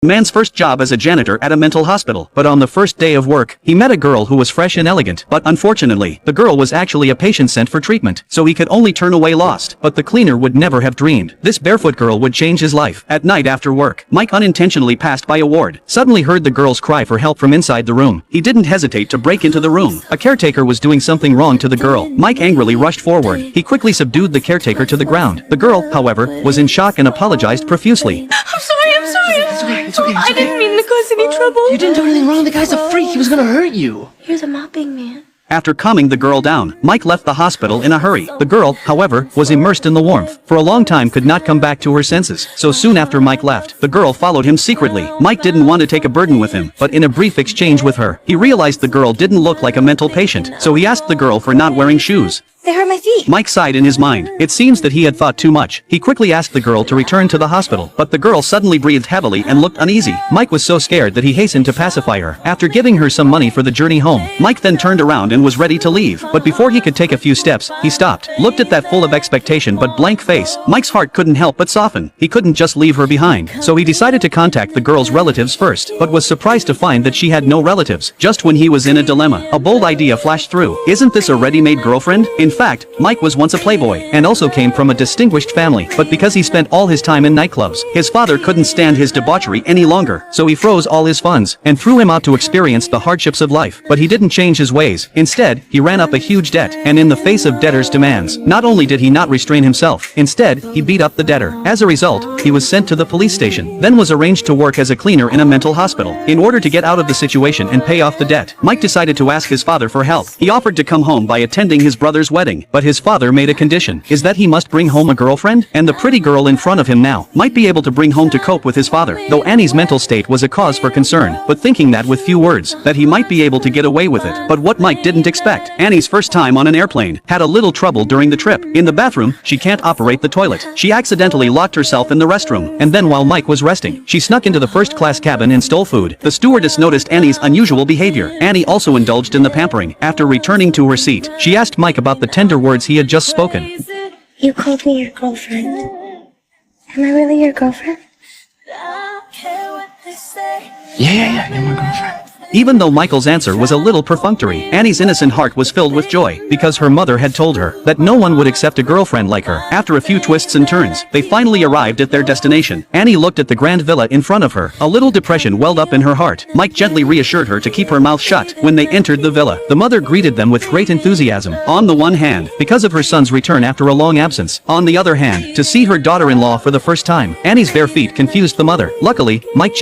Man's first job as a janitor at a mental hospital. But on the first day of work, he met a girl who was fresh and elegant. But unfortunately, the girl was actually a patient sent for treatment, so he could only turn away lost. But the cleaner would never have dreamed this barefoot girl would change his life. At night after work, Mike unintentionally passed by a ward, suddenly heard the girl's cry for help from inside the room. He didn't hesitate to break into the room. A caretaker was doing something wrong to the girl. Mike angrily rushed forward. He quickly subdued the caretaker to the ground. The girl, however, was in shock and apologized profusely. I'm sorry. It's okay. I didn't mean to cause any trouble. You didn't do anything wrong. The guy's a freak. He was gonna hurt you. You're the mopping man. After calming the girl down, Mike left the hospital in a hurry. The girl, however, was immersed in the warmth. For a long time could not come back to her senses. So soon after Mike left, the girl followed him secretly. Mike didn't want to take a burden with him, but in a brief exchange with her, he realized the girl didn't look like a mental patient. So he asked the girl for not wearing shoes. They hurt my feet. Mike sighed in his mind. It seems that he had thought too much. He quickly asked the girl to return to the hospital, but the girl suddenly breathed heavily and looked uneasy. Mike was so scared that he hastened to pacify her. After giving her some money for the journey home, Mike then turned around and was ready to leave. But before he could take a few steps, he stopped, looked at that full of expectation but blank face. Mike's heart couldn't help but soften. He couldn't just leave her behind. So he decided to contact the girl's relatives first, but was surprised to find that she had no relatives. Just when he was in a dilemma, a bold idea flashed through. Isn't this a ready-made girlfriend? In fact, Mike was once a playboy, and also came from a distinguished family, but because he spent all his time in nightclubs, his father couldn't stand his debauchery any longer, so he froze all his funds, and threw him out to experience the hardships of life. But he didn't change his ways. Instead, he ran up a huge debt, and in the face of debtors' demands, not only did he not restrain himself, instead, he beat up the debtor. As a result, he was sent to the police station, then was arranged to work as a cleaner in a mental hospital. In order to get out of the situation and pay off the debt, Mike decided to ask his father for help. He offered to come home by attending his brother's wedding, but his father made a condition, is that he must bring home a girlfriend, and the pretty girl in front of him now might be able to bring home to cope with his father, though Annie's mental state was a cause for concern, but thinking that with few words, that he might be able to get away with it. But what Mike didn't expect, Annie's first time on an airplane, had a little trouble during the trip. In the bathroom, she can't operate the toilet. She accidentally locked herself in the restroom, and then while Mike was resting, she snuck into the first-class cabin and stole food. The stewardess noticed Annie's unusual behavior. Annie also indulged in the pampering. After returning to her seat, she asked Mike about the tender words he had just spoken. You called me your girlfriend. Am I really your girlfriend? Yeah, you're my girlfriend. Even though Michael's answer was a little perfunctory, Annie's innocent heart was filled with joy, because her mother had told her that no one would accept a girlfriend like her. After a few twists and turns, they finally arrived at their destination. Annie looked at the grand villa in front of her. A little depression welled up in her heart. Mike gently reassured her to keep her mouth shut. When they entered the villa, the mother greeted them with great enthusiasm. On the one hand, because of her son's return after a long absence. On the other hand, to see her daughter-in-law for the first time. Annie's bare feet confused the mother. Luckily, Mike changed